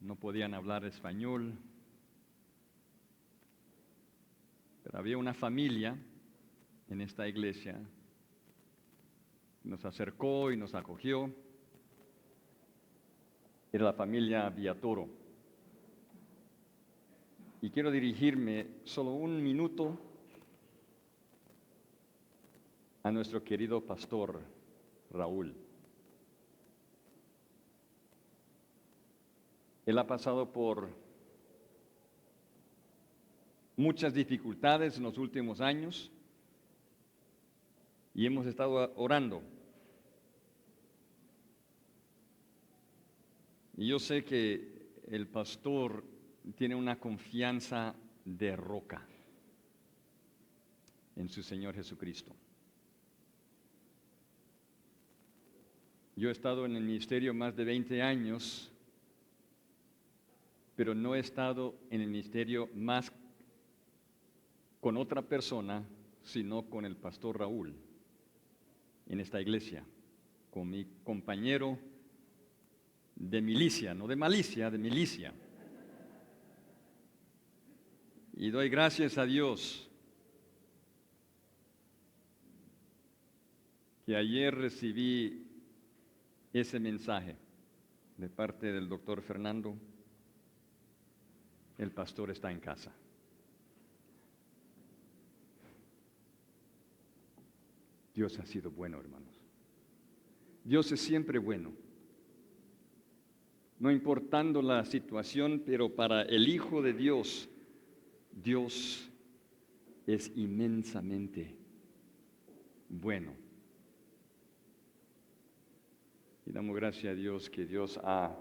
no podían hablar español, pero había una familia en esta iglesia que nos acercó y nos acogió. Era la familia Villatoro. Y quiero dirigirme solo un minuto a nuestro querido pastor Raúl. Él ha pasado por muchas dificultades en los últimos años y hemos estado orando. Y yo sé que el pastor tiene una confianza de roca en su Señor Jesucristo. Yo he estado en el ministerio más de 20 años, pero no he estado en el ministerio más con otra persona, sino con el pastor Raúl, en esta iglesia, con mi compañero de milicia, no de malicia, de milicia. Y doy gracias a Dios que ayer recibí ese mensaje de parte del doctor Fernando: el pastor está en casa. Dios ha sido bueno, hermanos. Dios es siempre bueno. No importando la situación, pero para el Hijo de Dios, Dios es inmensamente bueno. Y damos gracias a Dios que Dios ha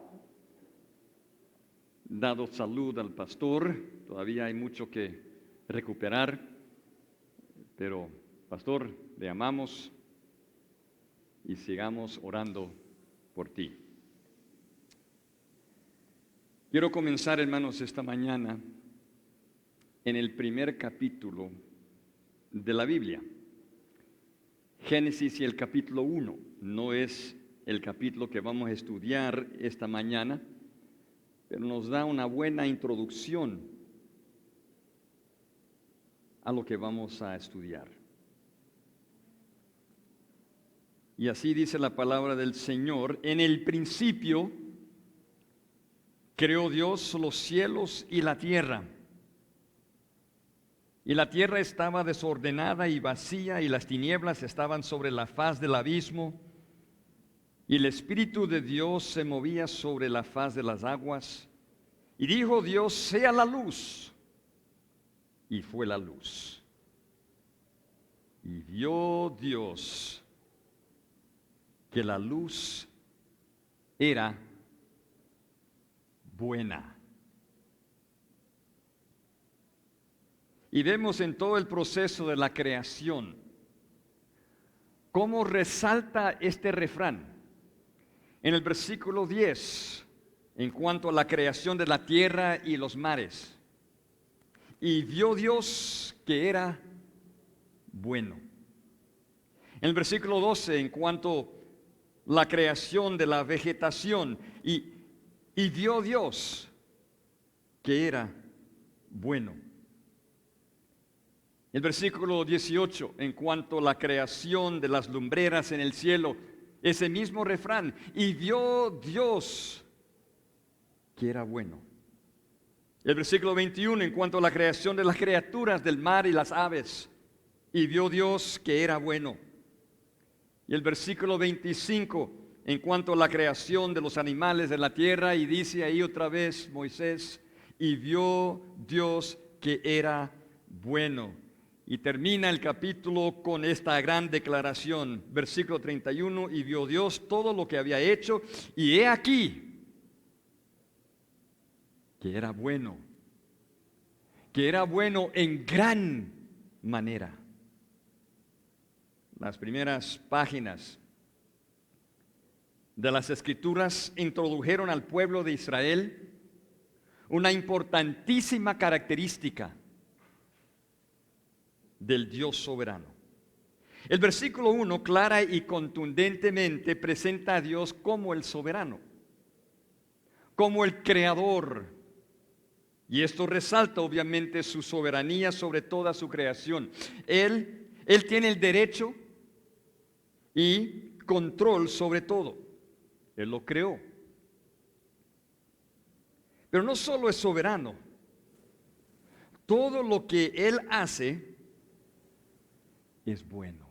dado salud al pastor. Todavía hay mucho que recuperar, pero pastor, le amamos y sigamos orando por ti. Quiero comenzar, hermanos, esta mañana en el primer capítulo de la Biblia. Génesis y el capítulo 1. No es el capítulo que vamos a estudiar esta mañana, pero nos da una buena introducción a lo que vamos a estudiar. Y así dice la palabra del Señor: en el principio creó Dios los cielos y la tierra. Y la tierra estaba desordenada y vacía, y las tinieblas estaban sobre la faz del abismo, y el Espíritu de Dios se movía sobre la faz de las aguas. Y dijo Dios: sea la luz. Y fue la luz. Y vio Dios que la luz era buena. Y vemos en todo el proceso de la creación cómo resalta este refrán. En el versículo 10, en cuanto a la creación de la tierra y los mares. Y vio Dios que era bueno. En el versículo 12, en cuanto a la creación de la vegetación. Y vio Dios que era bueno. El versículo 18, en cuanto a la creación de las lumbreras en el cielo, ese mismo refrán: y vio Dios que era bueno. El versículo 21, en cuanto a la creación de las criaturas del mar y las aves, y vio Dios que era bueno. Y el versículo 25, en cuanto a la creación de los animales de la tierra, y dice ahí otra vez Moisés: y vio Dios que era bueno. Y termina el capítulo con esta gran declaración, versículo 31, y vio Dios todo lo que había hecho, y he aquí que era bueno en gran manera. Las primeras páginas de las Escrituras introdujeron al pueblo de Israel una importantísima característica del Dios soberano. El versículo 1 clara y contundentemente presenta a Dios como el soberano. como el creador. Y esto resalta obviamente su soberanía sobre toda su creación. Él tiene el derecho y control sobre todo. Él lo creó. Pero no solo es soberano, todo lo que Él hace es bueno.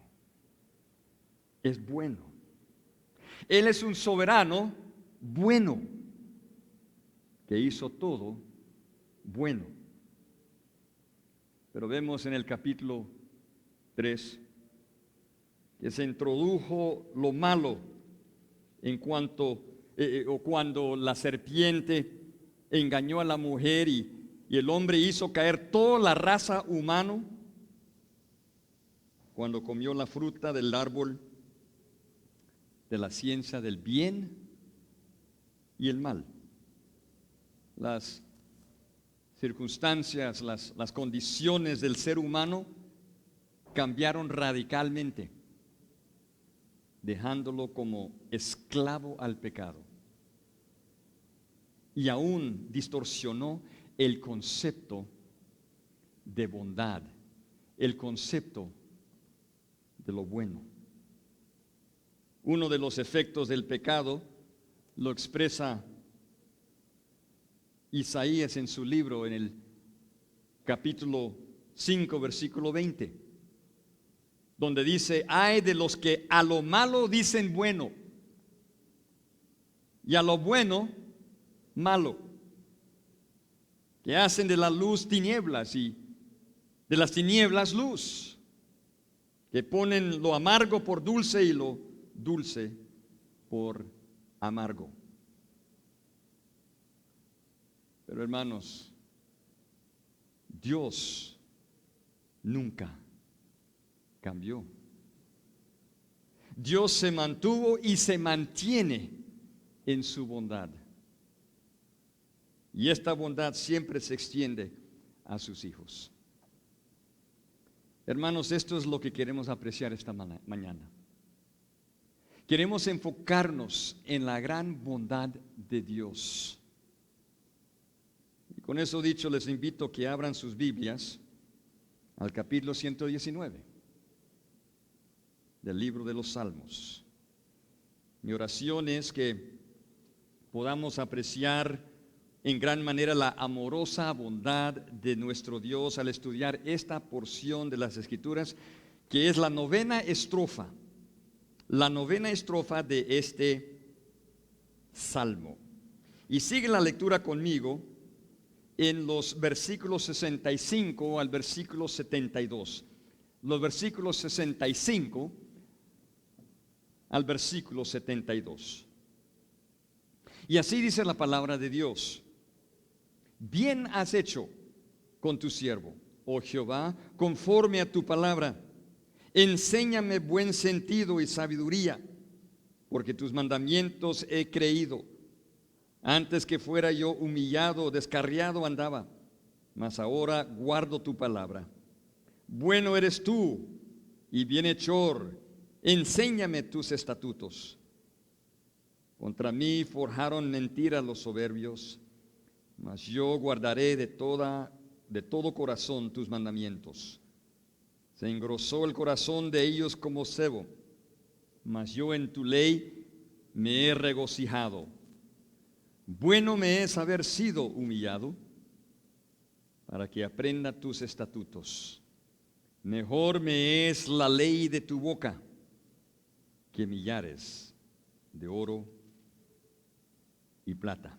Es bueno. Él es un soberano bueno, que hizo todo bueno. Pero vemos en el capítulo 3 que se introdujo lo malo en cuanto o cuando la serpiente engañó a la mujer y el hombre hizo caer toda la raza humana cuando comió la fruta del árbol de la ciencia del bien y el mal. Las circunstancias, las condiciones del ser humano cambiaron radicalmente, dejándolo como esclavo al pecado. Y aún distorsionó el concepto de bondad, el concepto de lo bueno. Uno de los efectos del pecado lo expresa Isaías en su libro, en el capítulo 5, versículo 20, donde dice: ay de los que a lo malo dicen bueno y a lo bueno malo, que hacen de la luz tinieblas y de las tinieblas luz, que ponen lo amargo por dulce y lo dulce por amargo. Pero hermanos, Dios nunca cambió. Dios se mantuvo y se mantiene en su bondad. Y esta bondad siempre se extiende a sus hijos. Hermanos, esto es lo que queremos apreciar esta mañana. Queremos enfocarnos en la gran bondad de Dios. Y con eso dicho, les invito a que abran sus Biblias al capítulo 119 del libro de los Salmos. Mi oración es que podamos apreciar en gran manera la amorosa bondad de nuestro Dios al estudiar esta porción de las Escrituras, que es la novena estrofa de este salmo. Y sigue la lectura conmigo en los versículos 65 al versículo 72. Los versículos 65 al versículo 72. Y así dice la palabra de Dios: bien has hecho con tu siervo, oh Jehová, conforme a tu palabra. Enséñame buen sentido y sabiduría, porque tus mandamientos he creído. Antes que fuera yo humillado, descarriado andaba, mas ahora guardo tu palabra. Bueno eres tú y bienhechor, enséñame tus estatutos. Contra mí forjaron mentiras los soberbios, mas yo guardaré de todo corazón tus mandamientos. Se engrosó el corazón de ellos como sebo, mas yo en tu ley me he regocijado. Bueno me es haber sido humillado, para que aprenda tus estatutos. Mejor me es la ley de tu boca que millares de oro y plata.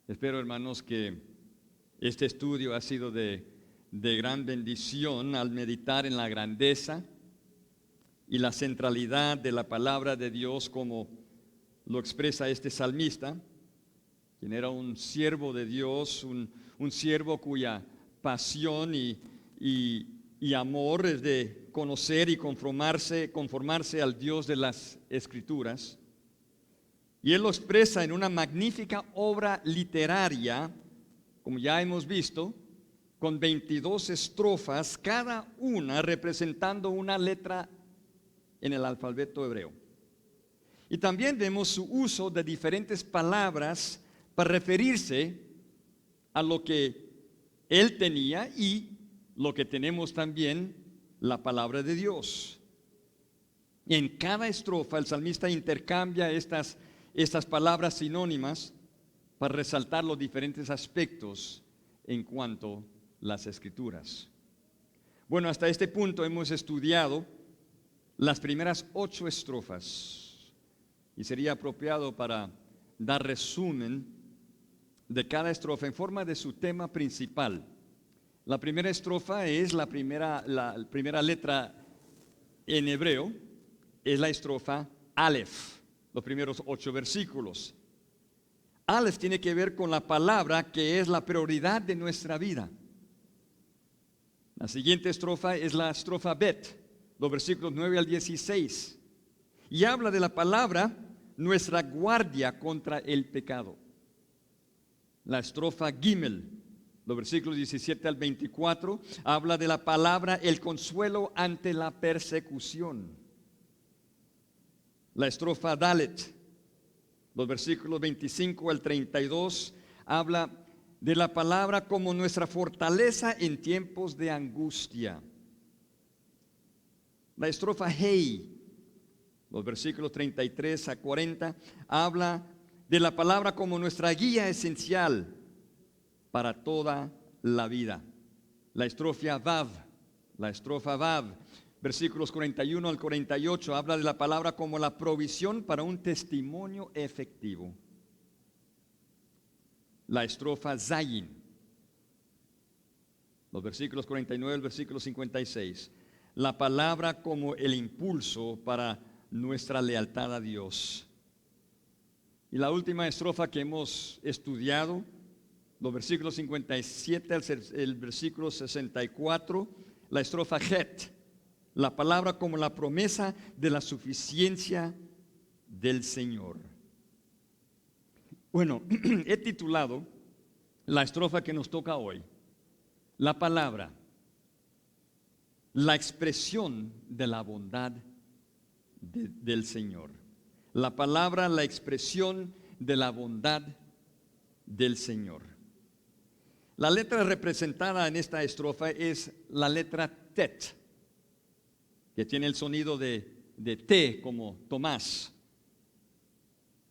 Espero, hermanos, que este estudio ha sido de gran bendición al meditar en la grandeza y la centralidad de la palabra de Dios, como lo expresa este salmista, quien era un siervo de Dios, un siervo cuya pasión y amor es de conocer y conformarse al Dios de las Escrituras. Y él lo expresa en una magnífica obra literaria, como ya hemos visto, con 22 estrofas, cada una representando una letra en el alfabeto hebreo. Y también vemos su uso de diferentes palabras para referirse a lo que él tenía y lo que tenemos también, la palabra de Dios. En cada estrofa el salmista intercambia estas palabras sinónimas para resaltar los diferentes aspectos en cuanto a las Escrituras. Bueno, hasta este punto hemos estudiado las primeras 8 estrofas y sería apropiado para dar resumen de cada estrofa en forma de su tema principal. La primera estrofa es la primera letra en hebreo, es la estrofa Aleph, los primeros 8 versículos. Aleph tiene que ver con la palabra que es la prioridad de nuestra vida. La siguiente estrofa es la estrofa Bet, los versículos 9 al 16, y habla de la palabra, nuestra guardia contra el pecado. La estrofa Gimel, los versículos 17 al 24, habla de la palabra, el consuelo ante la persecución. La estrofa Dalet, los versículos 25 al 32, habla de la palabra como nuestra fortaleza en tiempos de angustia. La estrofa Hei, los versículos 33 a 40, habla de la palabra como nuestra guía esencial para toda la vida. La estrofa Vav, versículos 41 al 48, habla de la palabra como la provisión para un testimonio efectivo. La estrofa Zayin, los versículos 49 al versículo 56, la palabra como el impulso para nuestra lealtad a Dios. Y la última estrofa que hemos estudiado, los versículos 57 al versículo 64, la estrofa Het, la palabra como la promesa de la suficiencia del Señor. Bueno, he titulado la estrofa que nos toca hoy, la palabra, la expresión de la bondad del Señor. La palabra, la expresión de la bondad del Señor. La letra representada en esta estrofa es la letra Tet, que tiene el sonido de T como Tomás.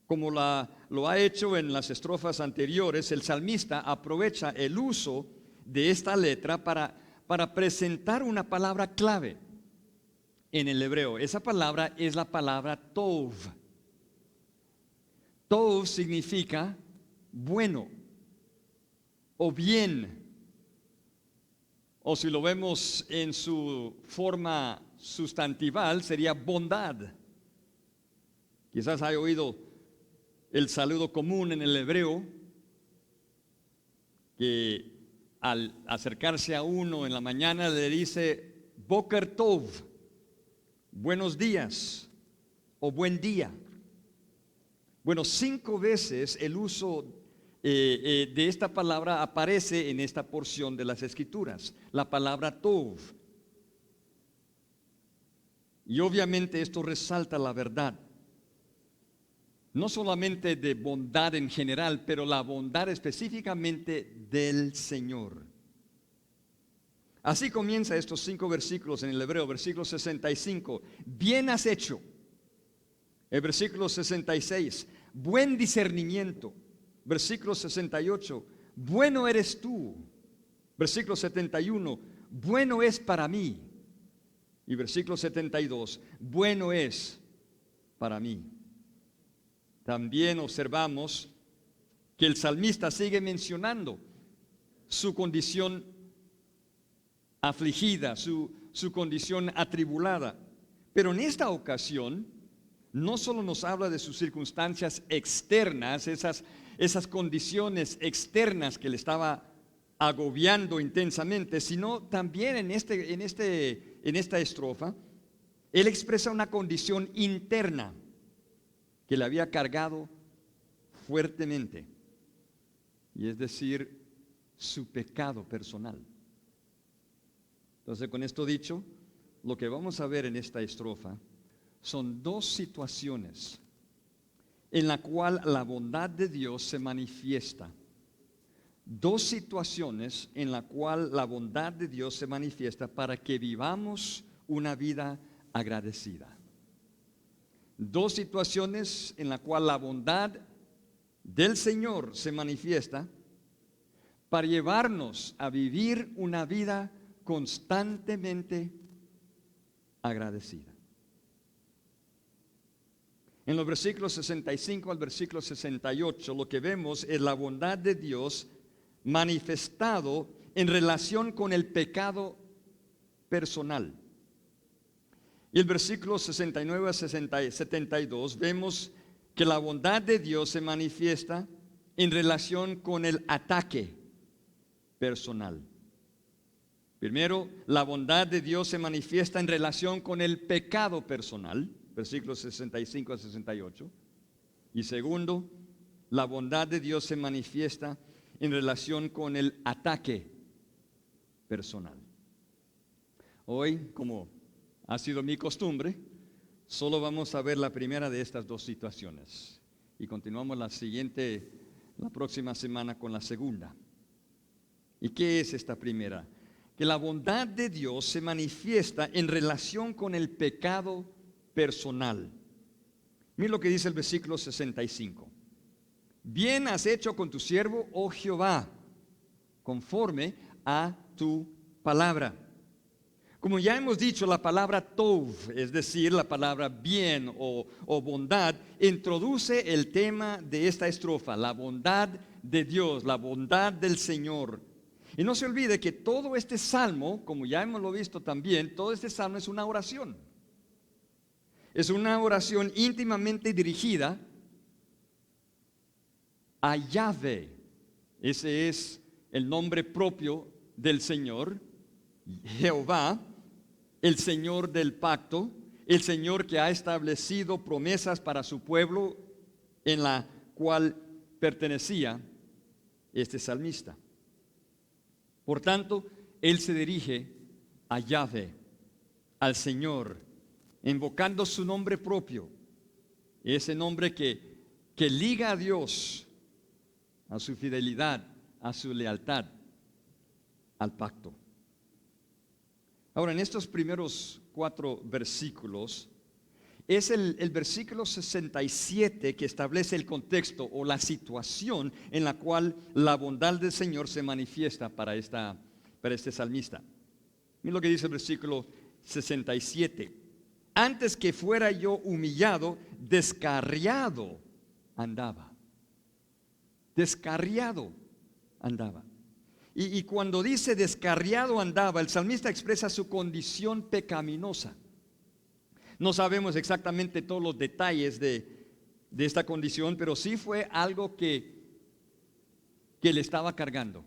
Como lo ha hecho en las estrofas anteriores, el salmista aprovecha el uso de esta letra para presentar una palabra clave en el hebreo. Esa palabra es la palabra Tov. Tov significa bueno o bien, o si lo vemos en su forma sustantival, sería bondad. Quizás haya oído el saludo común en el hebreo, que al acercarse a uno en la mañana le dice Boker Tov, buenos días o buen día. Bueno, 5 veces el uso de esta palabra aparece en esta porción de las Escrituras, la palabra Tov. Y obviamente esto resalta la verdad, no solamente de bondad en general, pero la bondad específicamente del Señor. Así comienza estos 5 versículos en el hebreo. Versículo 65, bien has hecho. El versículo 66, buen discernimiento. Versículo 68, bueno eres tú. Versículo 71, bueno es para mí. Y versículo 72, bueno es para mí. También observamos que el salmista sigue mencionando su condición afligida, su condición atribulada. Pero en esta ocasión, no solo nos habla de sus circunstancias externas, esas condiciones externas que le estaba agobiando intensamente, sino también en esta estrofa, él expresa una condición interna que le había cargado fuertemente, y es decir, su pecado personal. Entonces, con esto dicho, lo que vamos a ver en esta estrofa son 2 situaciones en la cual la bondad de Dios se manifiesta. Dos situaciones en la cual la bondad de Dios se manifiesta para que vivamos una vida agradecida. Dos situaciones en la cual la bondad del Señor se manifiesta para llevarnos a vivir una vida constantemente agradecida. En los versículos 65 al versículo 68 lo que vemos es la bondad de Dios manifestado en relación con el pecado personal. Y el versículo 69 a 72 vemos que la bondad de Dios se manifiesta en relación con el ataque personal. Primero, la bondad de Dios se manifiesta en relación con el pecado personal, versículos 65 a 68. Y segundo, la bondad de Dios se manifiesta en relación con el ataque personal. Hoy, como ha sido mi costumbre, solo vamos a ver la primera de estas dos situaciones y continuamos la próxima semana con la segunda. ¿Y qué es esta primera? Que la bondad de Dios se manifiesta en relación con el pecado personal. Mira lo que dice el versículo 65. Bien has hecho con tu siervo, oh Jehová, conforme a tu palabra. Como ya hemos dicho, la palabra tov, es decir, la palabra bien o bondad, introduce el tema de esta estrofa, la bondad de Dios, la bondad del Señor. Y no se olvide que todo este salmo, como ya hemos lo visto también, todo este salmo es una oración. Es una oración íntimamente dirigida a Yahvé. Ese es el nombre propio del Señor, Jehová, el Señor del pacto, el Señor que ha establecido promesas para su pueblo, en la cual pertenecía este salmista. Por tanto, él se dirige a Yahvé, al Señor, invocando su nombre propio, ese nombre que liga a Dios, a su fidelidad, a su lealtad, al pacto. Ahora, en estos primeros 4 versículos, es el versículo 67 que establece el contexto o la situación en la cual la bondad del Señor se manifiesta para este salmista. Mira lo que dice el versículo 67. Antes que fuera yo humillado, descarriado andaba. Descarriado andaba. Y cuando dice descarriado andaba, el salmista expresa su condición pecaminosa. No sabemos exactamente todos los detalles de esta condición, pero sí fue algo que le estaba cargando.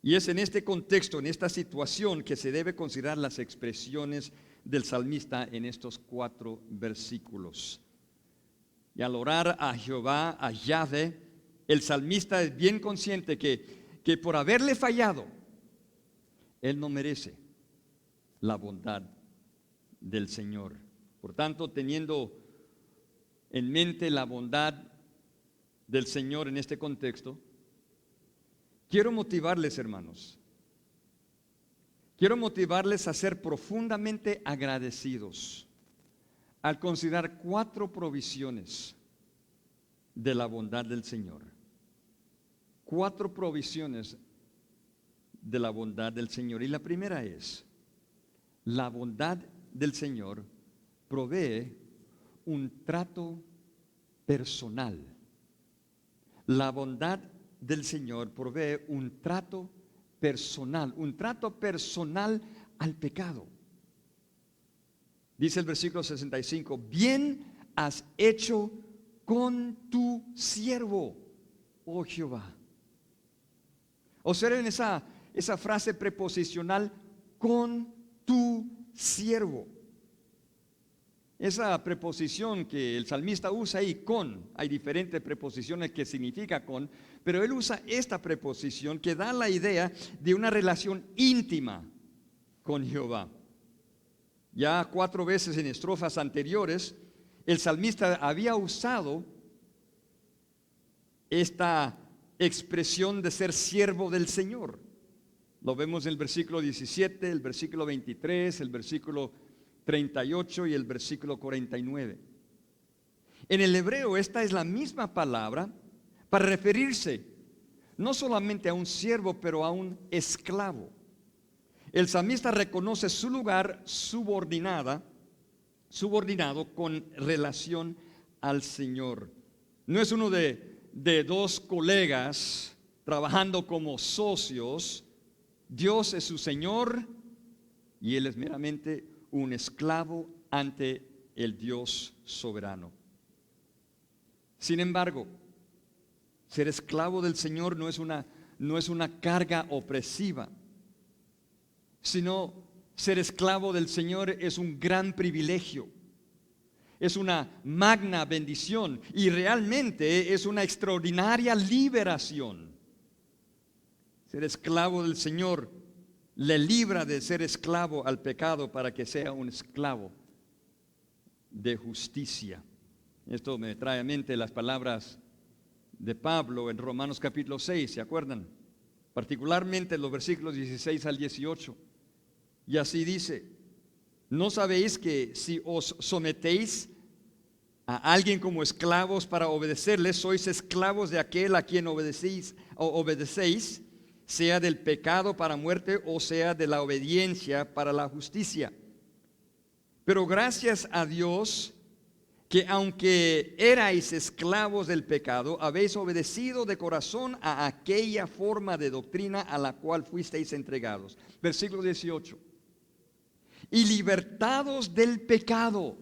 Y es en este contexto, en esta situación, que se debe considerar las expresiones del salmista en estos 4 versículos. Y al orar a Jehová, a Yahvé, el salmista es bien consciente que por haberle fallado, él no merece la bondad del Señor. Por tanto, teniendo en mente la bondad del Señor en este contexto, quiero motivarles, hermanos. Quiero motivarles a ser profundamente agradecidos al considerar 4 provisiones de la bondad del Señor. 4 provisiones de la bondad del Señor. Y la primera es: la bondad del Señor provee un trato personal. La bondad del Señor provee un trato personal al pecado. Dice el versículo 65, bien has hecho con tu siervo, oh Jehová. Observen esa frase preposicional, con tu siervo. Esa preposición que el salmista usa ahí, con, hay diferentes preposiciones que significa con, pero él usa esta preposición que da la idea de una relación íntima con Jehová. Ya 4 veces en estrofas anteriores, el salmista había usado esta expresión de ser siervo del Señor. Lo vemos en el versículo 17, el versículo 23, el versículo 38 y el versículo 49. En el hebreo esta es la misma palabra para referirse no solamente a un siervo, pero a un esclavo. El salmista reconoce su lugar subordinado con relación al Señor. No es uno de dos colegas trabajando como socios. Dios es su Señor y él es meramente un esclavo ante el Dios soberano. Sin embargo, ser esclavo del Señor no es una carga opresiva, sino ser esclavo del Señor es un gran privilegio, es una magna bendición y realmente es una extraordinaria liberación. Ser esclavo del Señor le libra de ser esclavo al pecado para que sea un esclavo de justicia. Esto me trae a mente las palabras de Pablo en Romanos capítulo 6, ¿se acuerdan? Particularmente los versículos 16 al 18. Y así dice: ¿no sabéis que si os sometéis a alguien como esclavos para obedecerle, sois esclavos de aquel a quien obedecéis, sea del pecado para muerte o sea de la obediencia para la justicia? Pero gracias a Dios que aunque erais esclavos del pecado, habéis obedecido de corazón a aquella forma de doctrina a la cual fuisteis entregados. Versículo 18. Y libertados del pecado,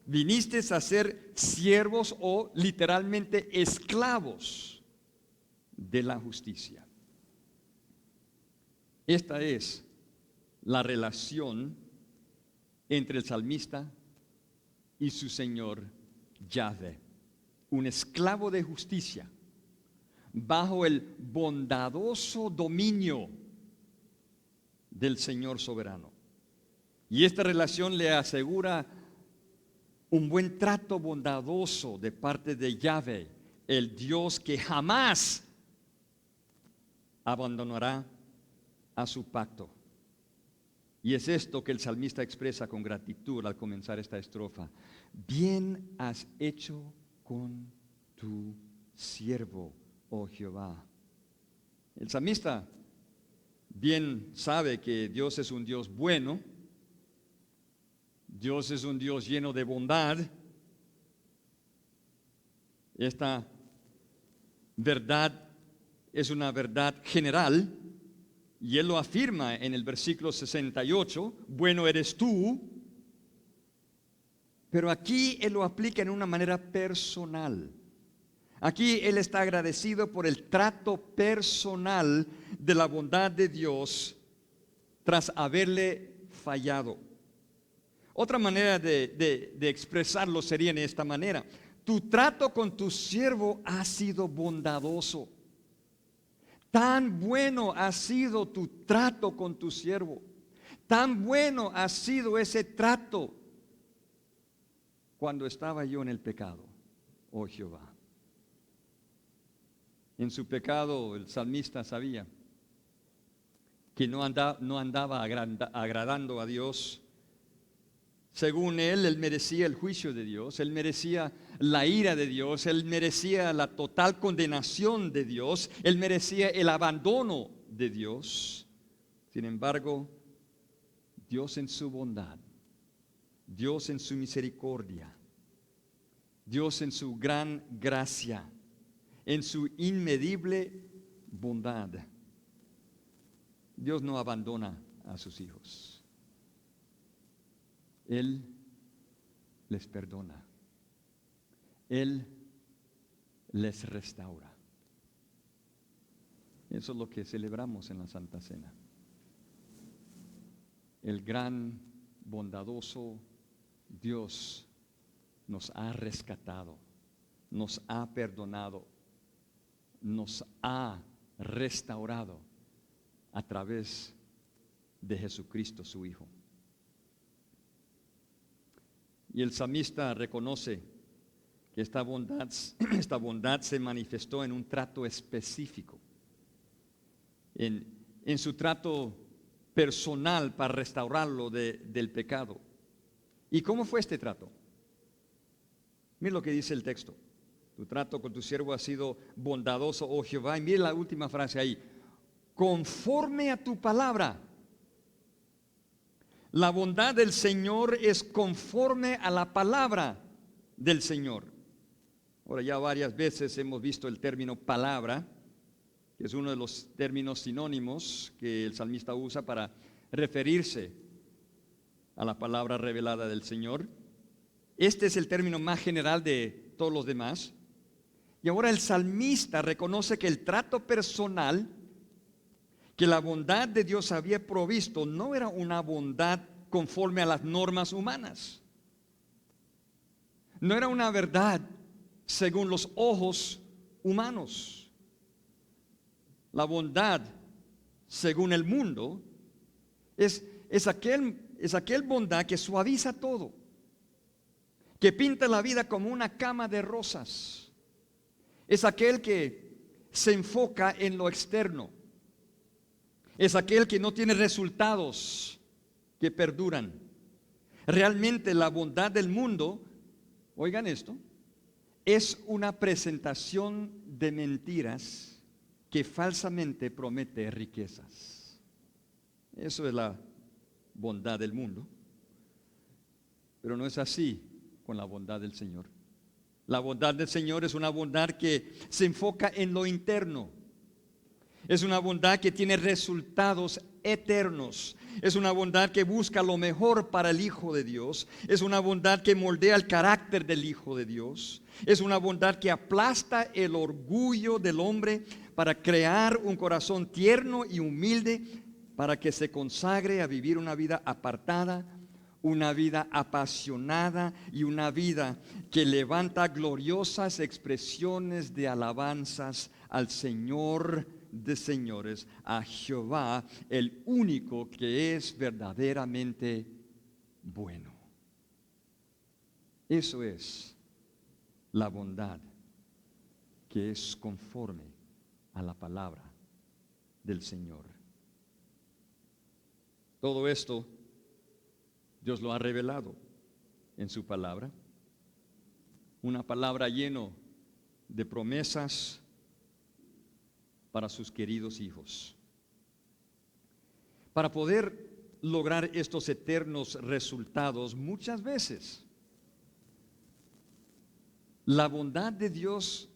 vinisteis a ser siervos o literalmente esclavos de la justicia. Esta es la relación entre el salmista y su Señor Yahvé, un esclavo de justicia bajo el bondadoso dominio del Señor soberano. Y esta relación le asegura un buen trato bondadoso de parte de Yahvé, el Dios que jamás abandonará a su pacto. Y es esto que el salmista expresa con gratitud al comenzar esta estrofa. Bien has hecho con tu siervo, oh Jehová. El salmista bien sabe que Dios es un Dios bueno, Dios es un Dios lleno de bondad. Esta verdad es una verdad general. Y él lo afirma en el versículo 68, bueno eres tú, pero aquí él lo aplica en una manera personal. Aquí él está agradecido por el trato personal de la bondad de Dios tras haberle fallado. Otra manera de expresarlo sería en esta manera: tu trato con tu siervo ha sido bondadoso. Tan bueno ha sido tu trato con tu siervo. Tan bueno ha sido ese trato cuando estaba yo en el pecado, oh Jehová. En su pecado el salmista sabía que no andaba agradando a Dios. Según él merecía el juicio de Dios, él merecía la ira de Dios, él merecía la total condenación de Dios, él merecía el abandono de Dios. Sin embargo, Dios en su bondad, Dios en su misericordia, Dios en su gran gracia, en su inmedible bondad, Dios no abandona a sus hijos. Él les perdona. Él les restaura. Eso es lo que celebramos en la Santa Cena. El gran, bondadoso Dios nos ha rescatado, nos ha perdonado, nos ha restaurado a través de Jesucristo, su Hijo. Y el salmista reconoce que esta bondad, esta bondad se manifestó en un trato específico, en su trato personal para restaurarlo del pecado. ¿Y cómo fue este trato? Mira lo que dice el texto. Tu trato con tu siervo ha sido bondadoso, oh Jehová. Y mira la última frase ahí. Conforme a tu palabra. La bondad del Señor es conforme a la palabra del Señor. Ahora ya varias veces hemos visto el término palabra, que es uno de los términos sinónimos que el salmista usa para referirse a la palabra revelada del Señor. Este es el término más general de todos los demás. Y ahora el salmista reconoce que el trato personal que la bondad de Dios había provisto no era una bondad conforme a las normas humanas. No era una verdad según los ojos humanos. La bondad según el mundo es aquel bondad que suaviza todo, que pinta la vida como una cama de rosas. Es aquel que se enfoca en lo externo. Es aquel que no tiene resultados que perduran. Realmente la bondad del mundo, oigan esto, es una presentación de mentiras que falsamente promete riquezas. Eso es la bondad del mundo. Pero no es así con la bondad del Señor. La bondad del Señor es una bondad que se enfoca en lo interno. Es una bondad que tiene resultados eternos. Es una bondad que busca lo mejor para el Hijo de Dios. Es una bondad que moldea el carácter del Hijo de Dios. Es una bondad que aplasta el orgullo del hombre para crear un corazón tierno y humilde para que se consagre a vivir una vida apartada, una vida apasionada y una vida que levanta gloriosas expresiones de alabanzas al Señor de señores, a Jehová, el único que es verdaderamente bueno. Eso es la bondad que es conforme a la palabra del Señor. Todo esto Dios lo ha revelado en su palabra, una palabra lleno de promesas para sus queridos hijos. Para poder lograr estos eternos resultados, muchas veces la bondad de Dios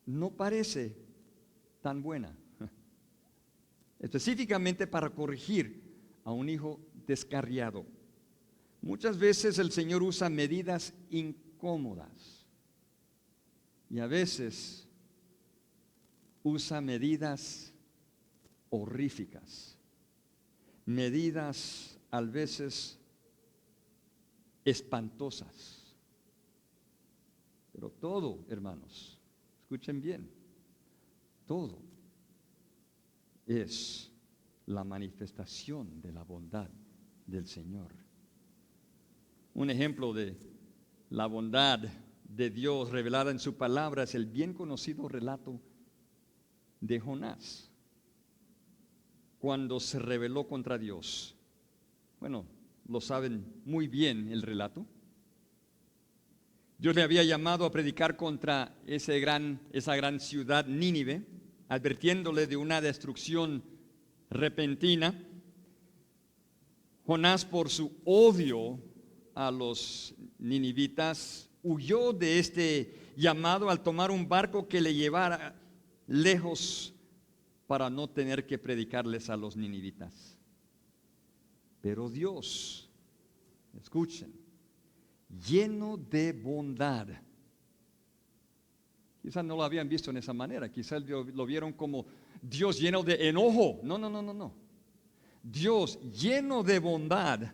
no parece tan buena, específicamente para corregir a un hijo descarriado. Muchas veces el Señor usa medidas incómodas y a veces usa medidas horríficas, medidas a veces espantosas. Pero todo, hermanos, escuchen bien, todo es la manifestación de la bondad del Señor. Un ejemplo de la bondad de Dios revelada en su palabra es el bien conocido relato de Jonás, cuando se rebeló contra Dios. Bueno, lo saben muy bien el relato. Dios le había llamado a predicar contra esa gran ciudad Nínive, advirtiéndole de una destrucción repentina. Jonás, por su odio a los ninivitas, huyó de este llamado al tomar un barco que le llevara lejos para no tener que predicarles a los ninivitas. Pero Dios, escuchen, lleno de bondad. Quizás no lo habían visto en esa manera, quizás lo vieron como Dios lleno de enojo. No. Dios lleno de bondad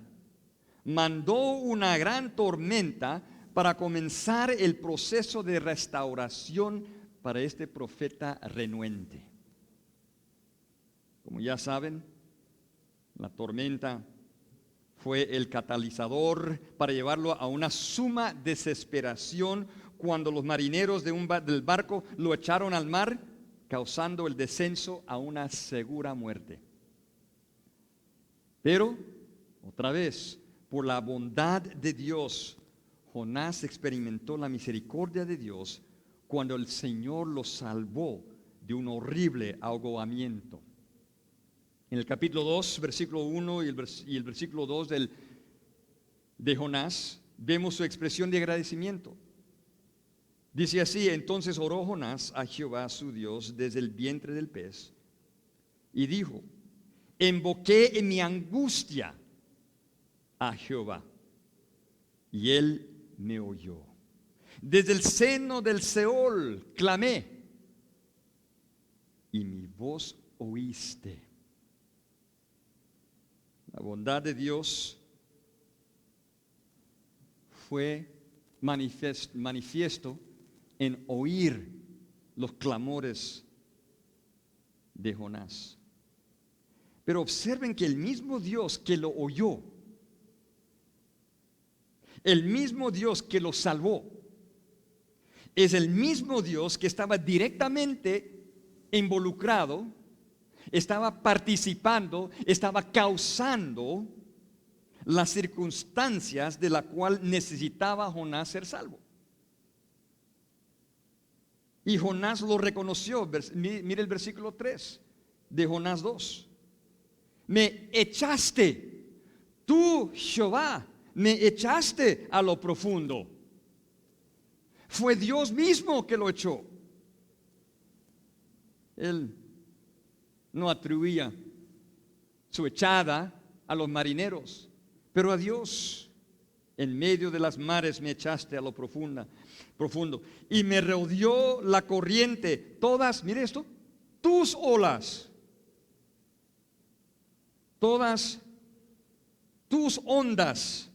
mandó una gran tormenta para comenzar el proceso de restauración para este profeta renuente. Como ya saben, la tormenta fue el catalizador para llevarlo a una suma desesperación cuando los marineros del barco lo echaron al mar, causando el descenso a una segura muerte. Pero, otra vez, por la bondad de Dios, Jonás experimentó la misericordia de Dios cuando el Señor lo salvó de un horrible ahogamiento. En el capítulo 2, versículo 1 y el versículo 2 de Jonás, vemos su expresión de agradecimiento. Dice así: entonces oró Jonás a Jehová su Dios desde el vientre del pez y dijo: invoqué en mi angustia a Jehová y él me oyó. Desde el seno del Seol clamé y mi voz oíste. La bondad de Dios fue manifiesto en oír los clamores de Jonás. Pero observen que el mismo Dios que lo oyó, el mismo Dios que lo salvó, es el mismo Dios que estaba directamente involucrado, estaba participando, estaba causando las circunstancias de la cual necesitaba Jonás ser salvo. Y Jonás lo reconoció. Mire el versículo 3 de Jonás 2. Me echaste, tú Jehová, me echaste a lo profundo. Fue Dios mismo que lo echó. Él no atribuía su echada a los marineros, pero a Dios. En medio de las mares me echaste a lo profundo, y me rodeó la corriente, todas, mire esto, tus olas, todas tus ondas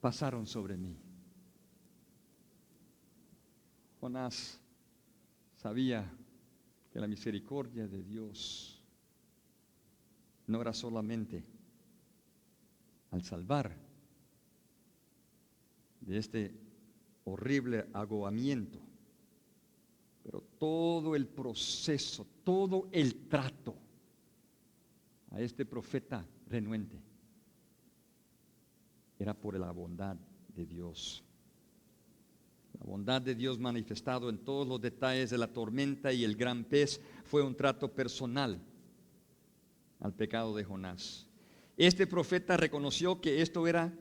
pasaron sobre mí. Jonás sabía que la misericordia de Dios no era solamente al salvar de este horrible agobamiento, pero todo el proceso, todo el trato a este profeta renuente era por la bondad de Dios. La bondad de Dios manifestado en todos los detalles de la tormenta y el gran pez fue un trato personal al pecado de Jonás. Este profeta reconoció que esto era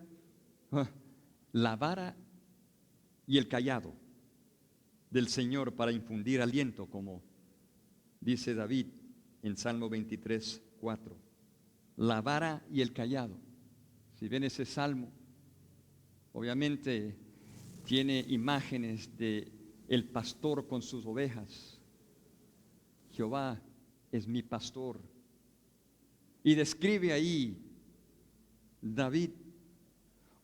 la vara y el cayado del Señor para infundir aliento, como dice David en Salmo 23, 4. La vara y el cayado. Si ven ese salmo, obviamente tiene imágenes de el pastor con sus ovejas. Jehová es mi pastor. Y describe ahí David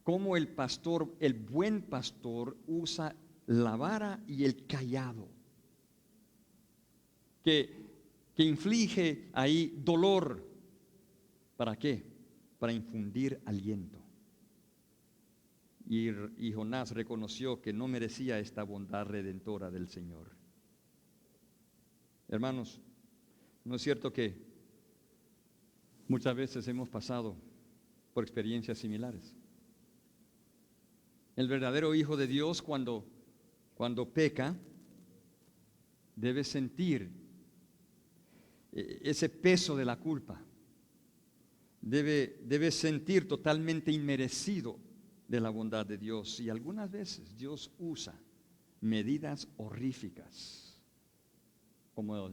cómo el pastor, el buen pastor, usa la vara y el cayado, que inflige ahí dolor. ¿Para qué? Para infundir aliento. Y Jonás reconoció que no merecía esta bondad redentora del Señor. Hermanos, ¿no es cierto que muchas veces hemos pasado por experiencias similares? El verdadero Hijo de Dios cuando peca debe sentir ese peso de la culpa. Debe sentir totalmente inmerecido de la bondad de Dios. Y algunas veces Dios usa medidas horríficas, como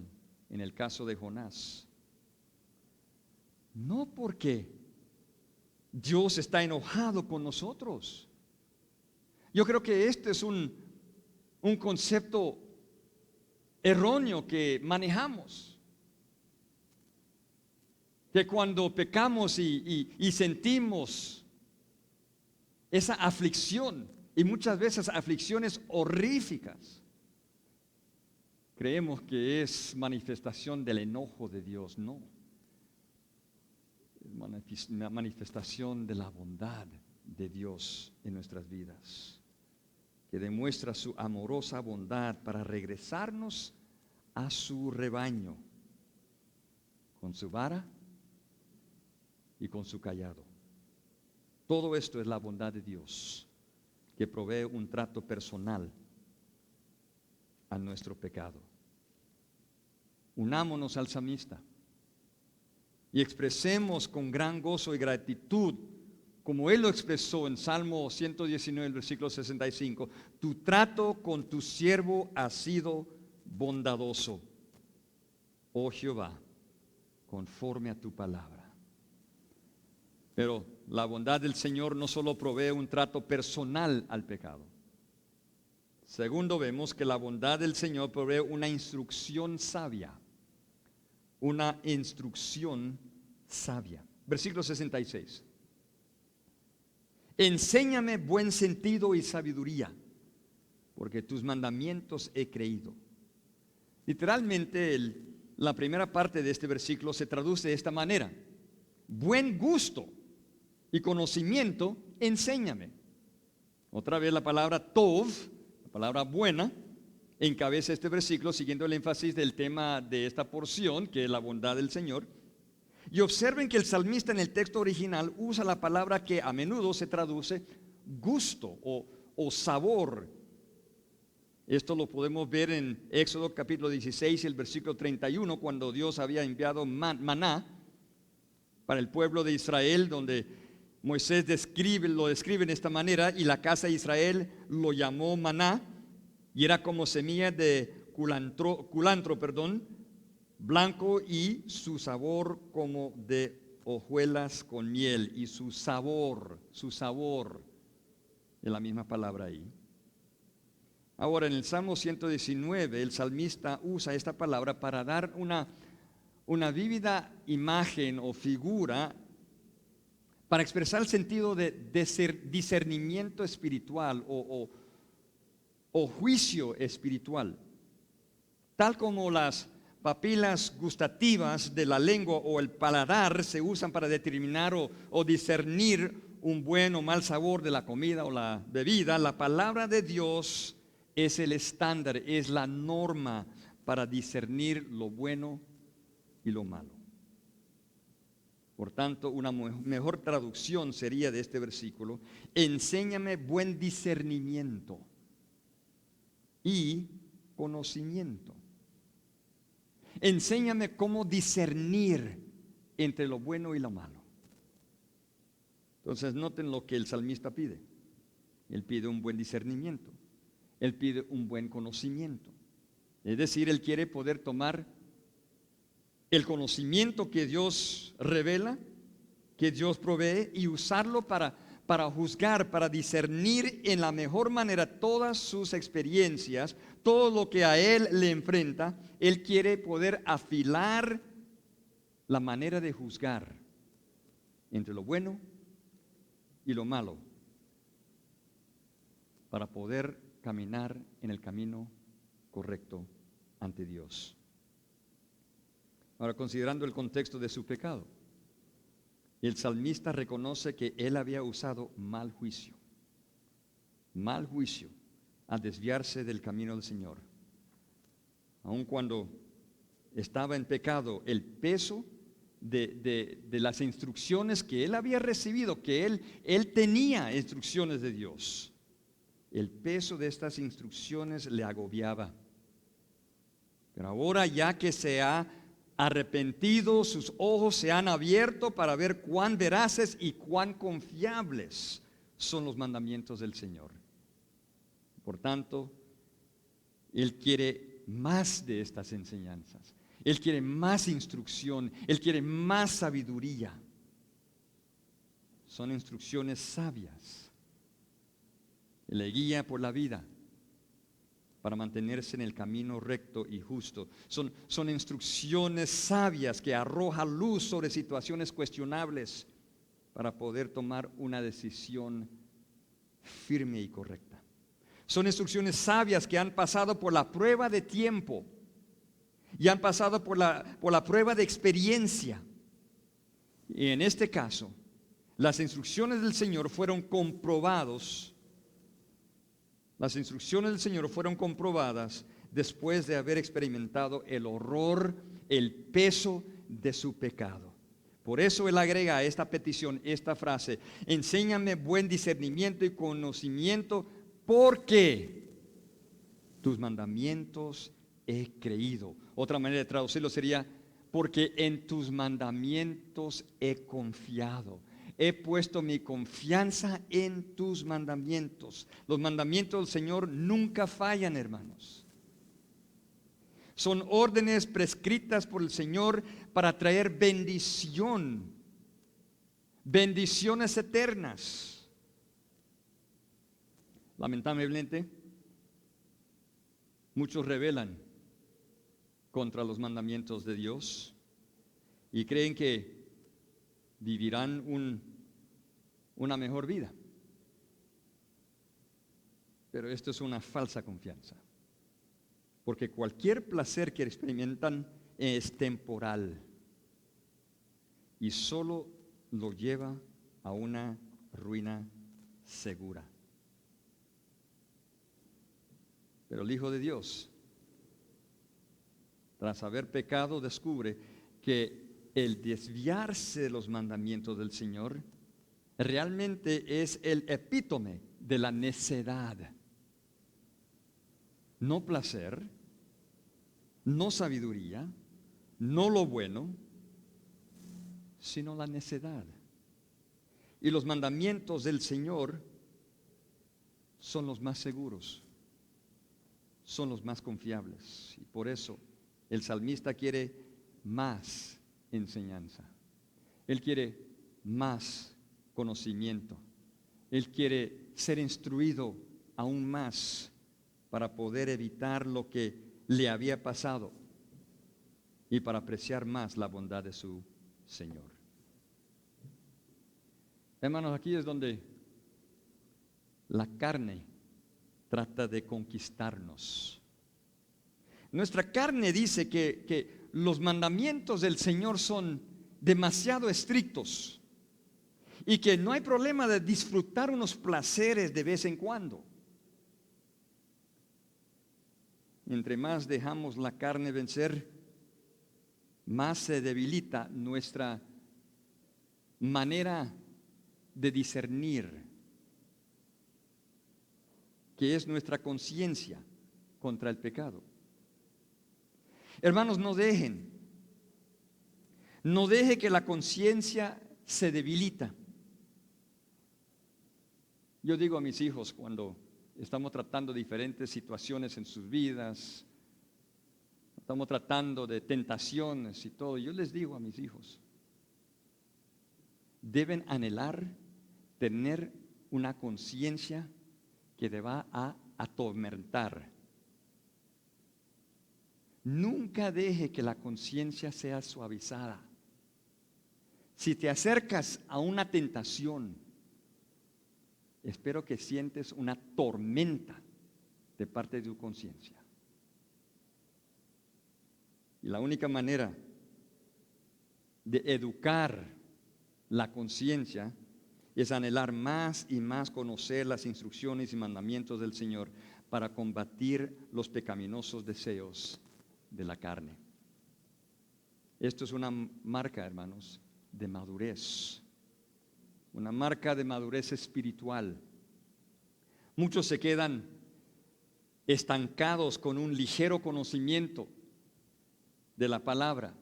en el caso de Jonás. No porque Dios está enojado con nosotros. Yo creo que este es un concepto erróneo que manejamos. Que cuando pecamos y sentimos esa aflicción, y muchas veces aflicciones horríficas, creemos que es manifestación del enojo de Dios. No. manifestación de la bondad de Dios en nuestras vidas, que demuestra su amorosa bondad para regresarnos a su rebaño con su vara y con su cayado. Todo esto es la bondad de Dios, que provee un trato personal a nuestro pecado. Unámonos al salmista y expresemos con gran gozo y gratitud, como él lo expresó en Salmo 119, versículo 65, tu trato con tu siervo ha sido bondadoso, oh Jehová, conforme a tu palabra. Pero la bondad del Señor no solo provee un trato personal al pecado. Segundo, vemos que la bondad del Señor provee una instrucción sabia. Una instrucción sabia. Versículo 66. Enséñame buen sentido y sabiduría, porque tus mandamientos he creído. Literalmente, la primera parte de este versículo se traduce de esta manera: buen gusto y conocimiento, enséñame. Otra vez la palabra tov, la palabra buena, encabeza este versículo siguiendo el énfasis del tema de esta porción, que es la bondad del Señor. Y observen que el salmista en el texto original usa la palabra que a menudo se traduce gusto o sabor. Esto lo podemos ver en Éxodo capítulo 16 y el versículo 31, cuando Dios había enviado maná para el pueblo de Israel, donde Moisés lo describe de esta manera, y la casa de Israel lo llamó maná, y era como semilla de culantro, blanco, y su sabor como de hojuelas con miel, y su sabor, es la misma palabra ahí. Ahora, en el Salmo 119, el salmista usa esta palabra para dar una vívida imagen o figura, para expresar el sentido de discernimiento espiritual o juicio espiritual. Tal como las papilas gustativas de la lengua o el paladar se usan para determinar o discernir un buen o mal sabor de la comida o la bebida, la palabra de Dios es el estándar, es la norma para discernir lo bueno y lo malo. Por tanto, una mejor traducción sería de este versículo: enséñame buen discernimiento y conocimiento. Enséñame cómo discernir entre lo bueno y lo malo. Entonces, noten lo que el salmista pide. Él pide un buen discernimiento. Él pide un buen conocimiento. Es decir, él quiere poder tomar el conocimiento que Dios revela, que Dios provee, y usarlo para juzgar, para discernir en la mejor manera todas sus experiencias, todo lo que a él le enfrenta. Él quiere poder afilar la manera de juzgar entre lo bueno y lo malo, para poder caminar en el camino correcto ante Dios. Ahora, considerando el contexto de su pecado, el salmista reconoce que él había usado mal juicio al desviarse del camino del Señor. Aun cuando estaba en pecado, el peso de las instrucciones que él había recibido, que él tenía instrucciones de Dios, el peso de estas instrucciones le agobiaba. Pero ahora, ya que se ha arrepentido, sus ojos se han abierto para ver cuán veraces y cuán confiables son los mandamientos del Señor. Por tanto, él quiere más de estas enseñanzas. Él quiere más instrucción. Él quiere más sabiduría. Son instrucciones sabias. Él le guía por la vida para mantenerse en el camino recto y justo. Son instrucciones sabias que arrojan luz sobre situaciones cuestionables para poder tomar una decisión firme y correcta. Son instrucciones sabias que han pasado por la prueba de tiempo y han pasado por la prueba de experiencia. Y en este caso, las instrucciones del Señor fueron comprobadas. Las instrucciones del Señor fueron comprobadas después de haber experimentado el horror, el peso de su pecado. Por eso Él agrega a esta petición esta frase: enséñame buen discernimiento y conocimiento, porque tus mandamientos he creído. Otra manera de traducirlo sería: porque en tus mandamientos he confiado. He puesto mi confianza en tus mandamientos. Los mandamientos del Señor nunca fallan, hermanos. Son órdenes prescritas por el Señor para traer bendición, bendiciones eternas. Lamentablemente, muchos rebelan contra los mandamientos de Dios y creen que vivirán una mejor vida. Pero esto es una falsa confianza, porque cualquier placer que experimentan es temporal y solo lo lleva a una ruina segura. Pero el Hijo de Dios, tras haber pecado, descubre que el desviarse de los mandamientos del Señor realmente es el epítome de la necedad. No placer, no sabiduría, no lo bueno, sino la necedad. Y los mandamientos del Señor son los más seguros, son los más confiables. Y por eso el salmista quiere más enseñanza. Él quiere más conocimiento. Él quiere ser instruido aún más para poder evitar lo que le había pasado y para apreciar más la bondad de su Señor. Hermanos, aquí es donde la carne trata de conquistarnos. Nuestra carne dice que los mandamientos del Señor son demasiado estrictos y que no hay problema de disfrutar unos placeres de vez en cuando. Entre más dejamos la carne vencer, más se debilita nuestra manera de discernir, que es nuestra conciencia contra el pecado. Hermanos, no deje que la conciencia se debilita. Yo digo a mis hijos cuando estamos tratando diferentes situaciones en sus vidas, estamos tratando de tentaciones y todo, yo les digo a mis hijos, deben anhelar tener una conciencia que te va a atormentar. Nunca deje que la conciencia sea suavizada. Si te acercas a una tentación, espero que sientes una tormenta de parte de tu conciencia. Y la única manera de educar la conciencia es anhelar más y más conocer las instrucciones y mandamientos del Señor para combatir los pecaminosos deseos de la carne. Esto es una marca, hermanos, de madurez, una marca de madurez espiritual. Muchos se quedan estancados con un ligero conocimiento de la palabra.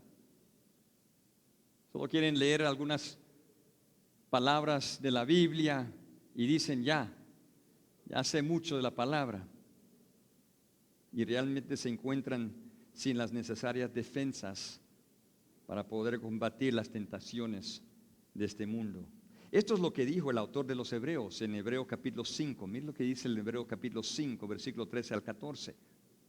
Solo quieren leer algunas palabras de la Biblia y dicen ya sé mucho de la palabra, y realmente se encuentran sin las necesarias defensas para poder combatir las tentaciones de este mundo. Esto es lo que dijo el autor de los Hebreos en Hebreo capítulo 5. Miren lo que dice el Hebreo capítulo 5, versículo 13 al 14.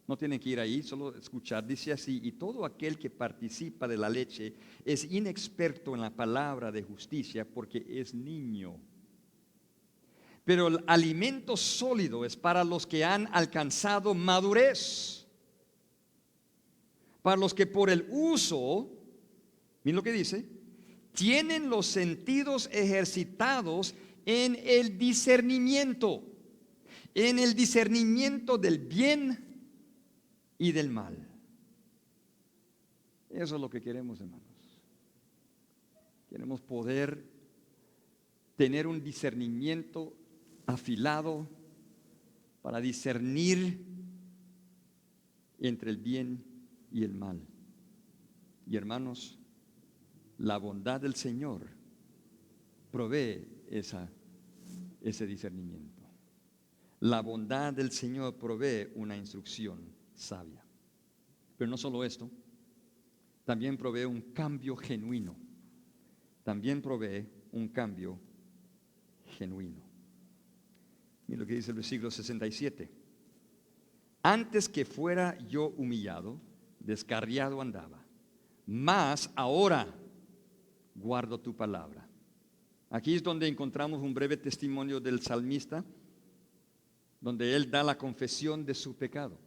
No tienen que ir ahí, solo escuchar. Dice así: y todo aquel que participa de la leche es inexperto en la palabra de justicia, porque es niño. Pero el alimento sólido es para los que han alcanzado madurez, para los que por el uso, miren lo que dice, tienen los sentidos ejercitados en el discernimiento del bien y del mal. Eso es lo que queremos, hermanos. Queremos poder tener un discernimiento afilado para discernir entre el bien y el mal. Y hermanos, la bondad del Señor provee ese discernimiento. La bondad del Señor provee una instrucción sabia. Pero no solo esto, también provee un cambio genuino. También provee un cambio genuino. Mira lo que dice el versículo 67. Antes que fuera yo humillado, descarriado andaba, mas ahora guardo tu palabra. Aquí es donde encontramos un breve testimonio del salmista, donde él da la confesión de su pecado.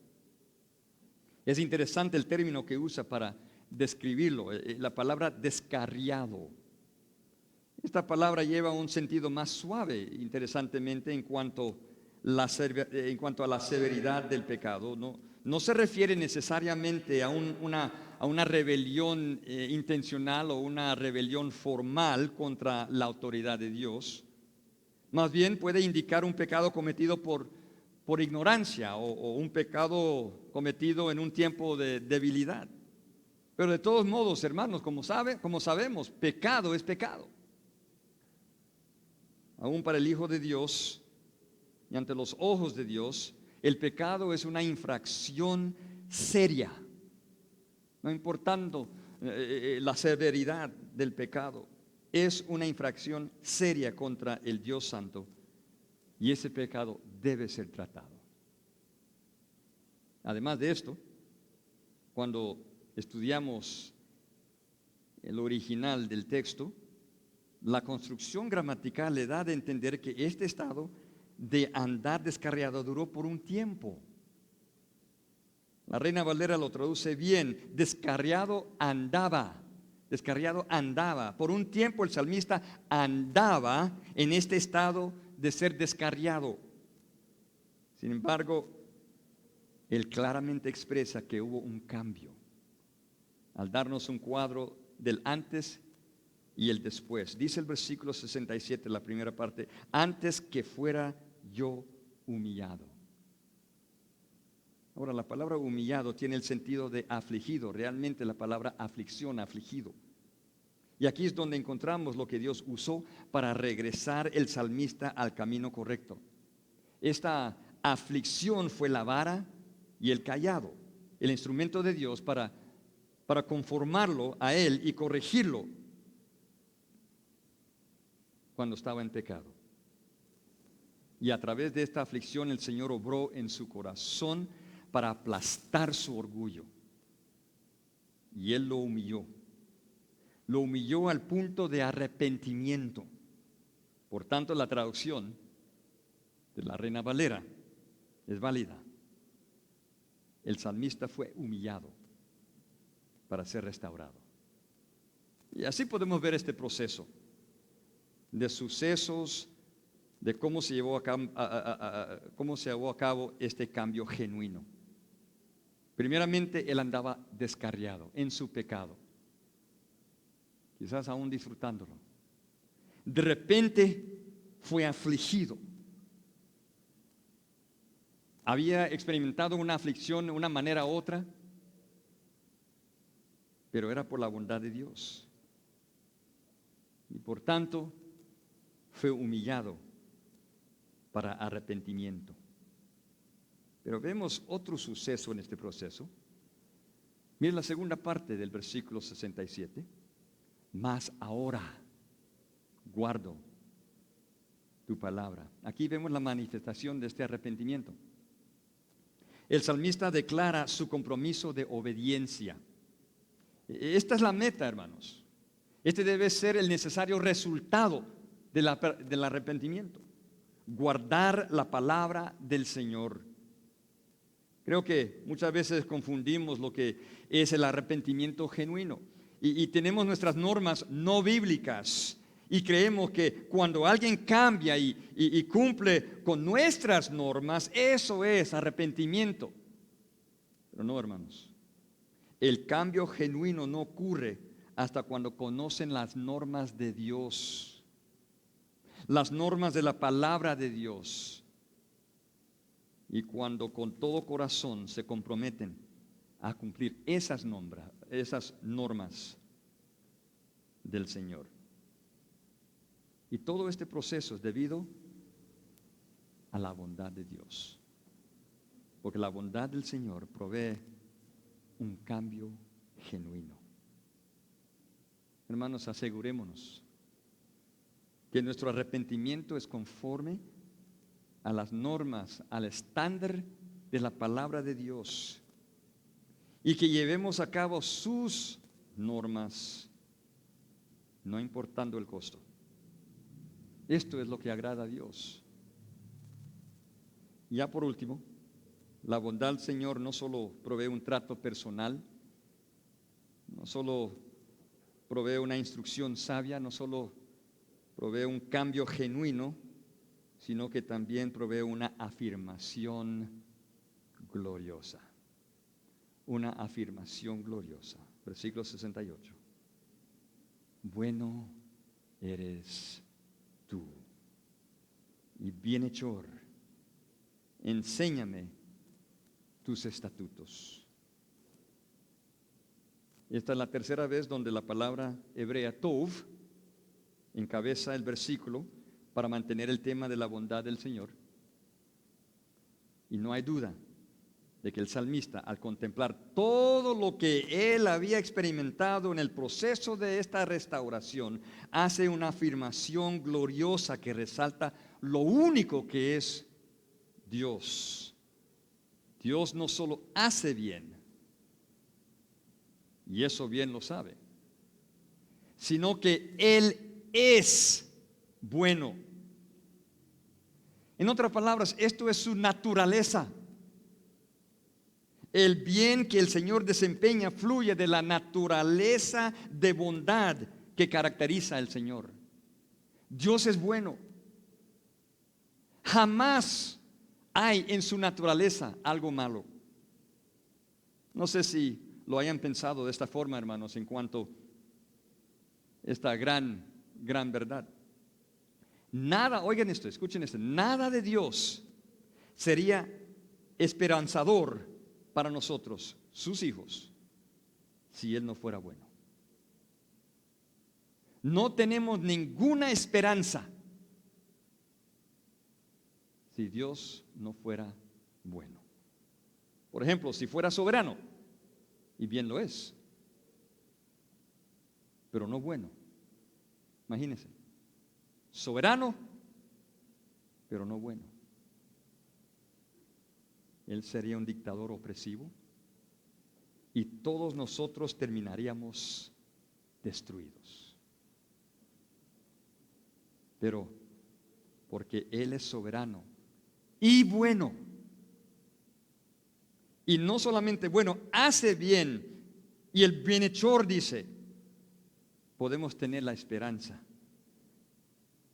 Es interesante el término que usa para describirlo, la palabra descarriado. Esta palabra lleva un sentido más suave, interesantemente, en cuanto a la severidad del pecado. No se refiere necesariamente a una rebelión intencional o una rebelión formal contra la autoridad de Dios. Más bien puede indicar un pecado cometido por ignorancia o un pecado cometido en un tiempo de debilidad. Pero de todos modos, hermanos, como sabemos, pecado es pecado. Aún para el Hijo de Dios y ante los ojos de Dios, el pecado es una infracción seria, no importando la severidad del pecado. Es una infracción seria contra el Dios Santo y ese pecado debe ser tratado. Además de esto, cuando estudiamos el original del texto, la construcción gramatical le da de entender que este estado de andar descarriado duró por un tiempo. La Reina Valera lo traduce bien: descarriado andaba. Descarriado andaba. Por un tiempo el salmista andaba en este estado de ser descarriado. Sin embargo, él claramente expresa que hubo un cambio al darnos un cuadro del antes y el después. Dice el versículo 67, la primera parte: antes que fuera yo humillado. Ahora, la palabra humillado tiene el sentido de afligido, realmente la palabra aflicción, afligido. Y aquí es donde encontramos lo que Dios usó para regresar el salmista al camino correcto. Esta aflicción fue la vara y el cayado, el instrumento de Dios para conformarlo a él y corregirlo cuando estaba en pecado. Y a través de esta aflicción el Señor obró en su corazón para aplastar su orgullo. Y Él lo humilló. Lo humilló al punto de arrepentimiento. Por tanto, la traducción de la Reina Valera es válida. El salmista fue humillado para ser restaurado. Y así podemos ver este proceso de sucesos, de cómo se llevó a cabo este cambio genuino. Primeramente, él andaba descarriado en su pecado, quizás aún disfrutándolo. De repente fue afligido. Había experimentado una aflicción de una manera u otra, pero era por la bondad de Dios. Y por tanto, fue humillado para arrepentimiento. Pero vemos otro suceso en este proceso. Miren la segunda parte del versículo 67. Mas ahora guardo tu palabra. Aquí vemos la manifestación de este arrepentimiento. El salmista declara su compromiso de obediencia. Esta es la meta, hermanos. Este debe ser el necesario resultado del arrepentimiento. Guardar la palabra del Señor. Creo que muchas veces confundimos lo que es el arrepentimiento genuino. y tenemos nuestras normas no bíblicas y creemos que cuando alguien cambia y cumple con nuestras normas, eso es arrepentimiento. Pero no, hermanos. El cambio genuino no ocurre hasta cuando conocen las normas de Dios, las normas de la palabra de Dios, y cuando con todo corazón se comprometen a cumplir esas normas del Señor. Y todo este proceso es debido a la bondad de Dios, porque la bondad del Señor provee un cambio genuino. Hermanos, asegurémonos que nuestro arrepentimiento es conforme a las normas, al estándar de la palabra de Dios, y que llevemos a cabo sus normas, no importando el costo. Esto es lo que agrada a Dios. Ya por último, la bondad del Señor no solo provee un trato personal, no solo provee una instrucción sabia, no solo provee un cambio genuino, sino que también provee una afirmación gloriosa. Una afirmación gloriosa. Versículo 68. Bueno eres tú y bienhechor, enséñame tus estatutos. Esta es la tercera vez donde la palabra hebrea tov encabeza el versículo para mantener el tema de la bondad del Señor. Y no hay duda de que el salmista, al contemplar todo lo que él había experimentado en el proceso de esta restauración, hace una afirmación gloriosa que resalta lo único que es Dios. Dios no solo hace bien, y eso bien lo sabe, sino que Él es bueno. En otras palabras, esto es su naturaleza. El bien que el Señor desempeña fluye de la naturaleza de bondad que caracteriza al Señor. Dios es bueno. Jamás hay en su naturaleza algo malo. No sé si lo hayan pensado de esta forma, hermanos, en cuanto a esta gran verdad. Nada, oigan esto, escuchen esto, nada de Dios sería esperanzador para nosotros, sus hijos, si Él no fuera bueno. No tenemos ninguna esperanza si Dios no fuera bueno. Por ejemplo, si fuera soberano, y bien lo es, pero no bueno. Imagínense, soberano, pero no bueno. Él sería un dictador opresivo y todos nosotros terminaríamos destruidos. Pero porque Él es soberano y bueno, y no solamente bueno, hace bien, y el bienhechor dice, podemos tener la esperanza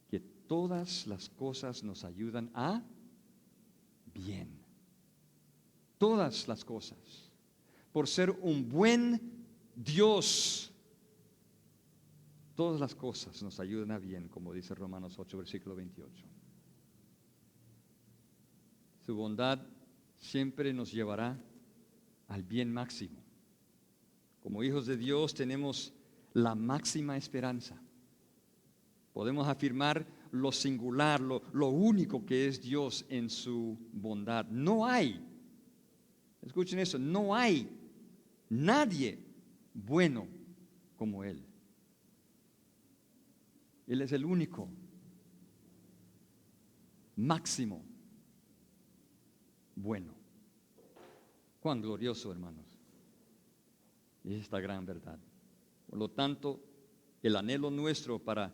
que todas las cosas nos ayudan a bien. Todas las cosas. Por ser un buen Dios, todas las cosas nos ayudan a bien, como dice Romanos 8, versículo 28. Su bondad siempre nos llevará al bien máximo. Como hijos de Dios tenemos la máxima esperanza. Podemos afirmar lo singular, lo único que es Dios en su bondad. No hay, escuchen eso, no hay nadie bueno como Él. Él es el único, máximo, bueno. Cuán glorioso, hermanos, es esta gran verdad. Por lo tanto, el anhelo nuestro para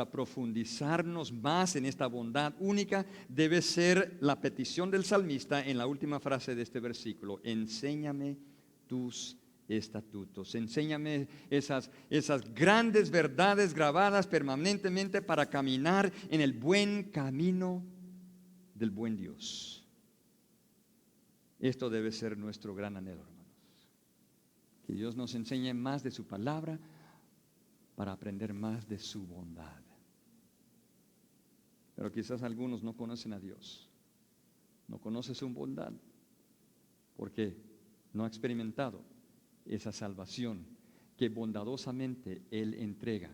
profundizarnos más en esta bondad única debe ser la petición del salmista en la última frase de este versículo: enséñame tus estatutos. Enséñame esas grandes verdades grabadas permanentemente para caminar en el buen camino del buen Dios. Esto debe ser nuestro gran anhelo, hermanos. Que Dios nos enseñe más de su palabra para aprender más de su bondad. Pero quizás algunos no conocen a Dios, no conocen su bondad, porque no ha experimentado esa salvación que bondadosamente Él entrega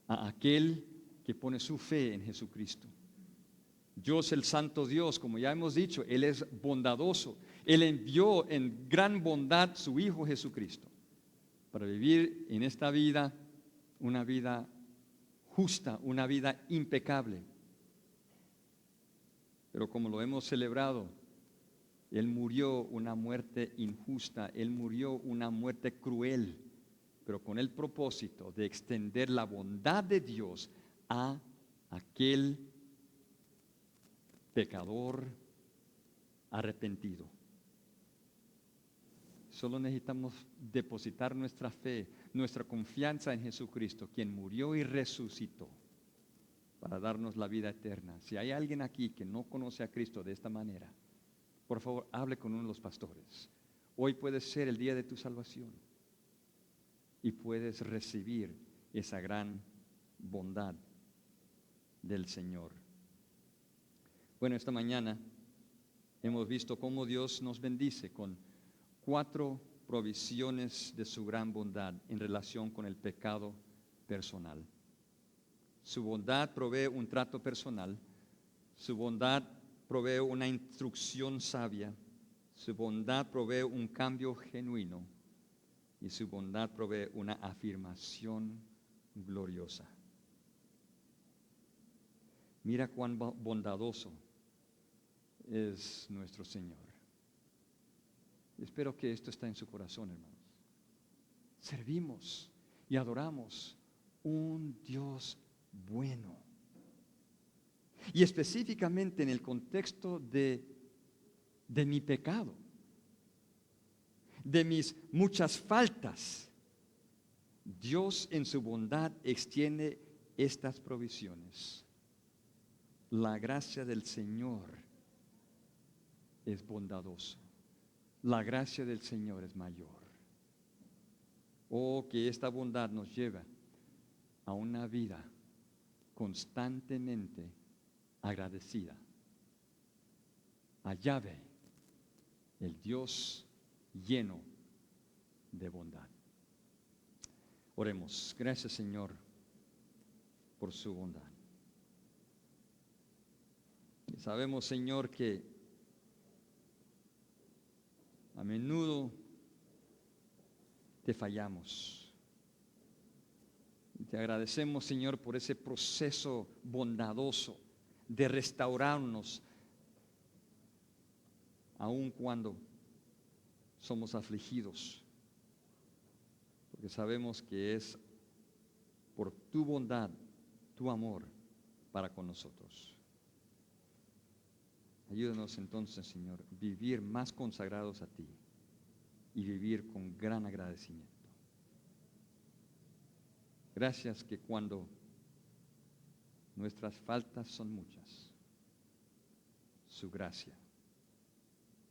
a aquel que pone su fe en Jesucristo. Dios, el Santo Dios, como ya hemos dicho, Él es bondadoso. Él envió en gran bondad su Hijo Jesucristo para vivir en esta vida una vida justa, una vida impecable. Pero como lo hemos celebrado, Él murió una muerte injusta, Él murió una muerte cruel, pero con el propósito de extender la bondad de Dios a aquel pecador arrepentido. Solo necesitamos depositar nuestra fe, nuestra confianza en Jesucristo, quien murió y resucitó para darnos la vida eterna. Si hay alguien aquí que no conoce a Cristo de esta manera, por favor, hable con uno de los pastores. Hoy puede ser el día de tu salvación y puedes recibir esa gran bondad del Señor. Bueno, esta mañana hemos visto cómo Dios nos bendice con 4 provisiones de su gran bondad en relación con el pecado personal. Su bondad provee un trato personal, su bondad provee una instrucción sabia, su bondad provee un cambio genuino y su bondad provee una afirmación gloriosa. Mira cuán bondadoso es nuestro Señor. Espero que esto está en su corazón, hermanos. Servimos y adoramos un Dios bueno. Y específicamente en el contexto de mi pecado, de mis muchas faltas, Dios en su bondad extiende estas provisiones. La gracia del Señor es bondadoso. La gracia del Señor es mayor. Oh, que esta bondad nos lleva a una vida constantemente agradecida a Yahvé, el Dios lleno de bondad. Oremos. Gracias, Señor, por su bondad. Y sabemos, Señor, que a menudo te fallamos. Y te agradecemos, Señor, por ese proceso bondadoso de restaurarnos, aun cuando somos afligidos, porque sabemos que es por tu bondad, tu amor para con nosotros. Ayúdanos entonces, Señor, vivir más consagrados a ti y vivir con gran agradecimiento. Gracias que cuando nuestras faltas son muchas, su gracia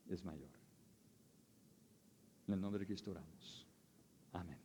es mayor. En el nombre de Cristo oramos. Amén.